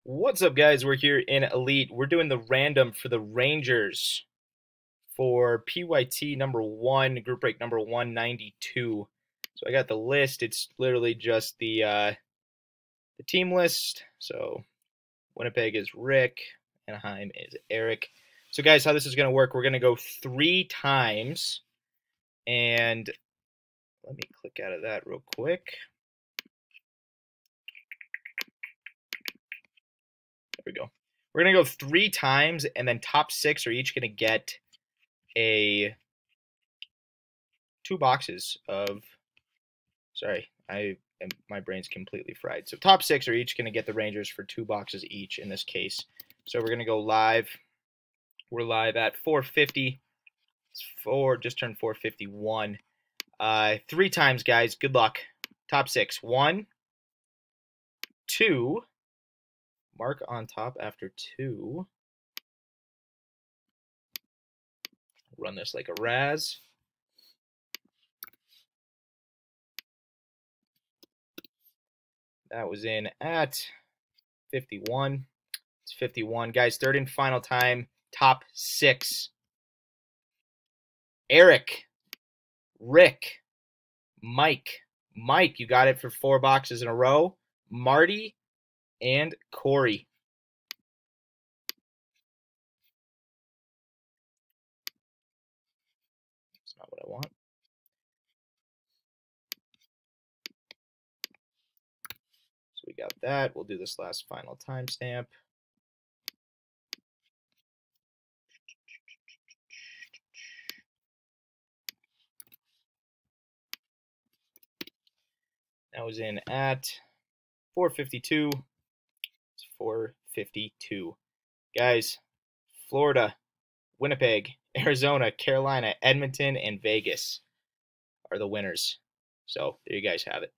What's up, guys? We're here in Elite. We're doing the random for the Rangers for PYT number 1, group break number 192. So I got the list. It's literally just the team list. So Winnipeg is Rick, Anaheim is Eric. So guys, how this is going to work, we're going to go 3 times. And let me click out of that real quick. There we go. We're going to go 3 times, and then top 6 are each going to get a 2 boxes of, sorry, my brain's completely fried. So top 6 are each going to get the Rangers for 2 boxes each in this case. So we're going to go live. We're live at 450. It's just turned 451. 3 times, guys. Good luck. Top 6. 1, 2. Mark on top after 2. Run this like a Raz. That was in at 51. It's 51. Guys, third and final time. Top 6. Eric, Rick, Mike. Mike, you got it for 4 boxes in a row. Marty and Corey. That's not what I want. So we got that. We'll do this last final timestamp. That was in at 452. It's 452. Guys, Florida, Winnipeg, Arizona, Carolina, Edmonton, and Vegas are the winners. So there you guys have it.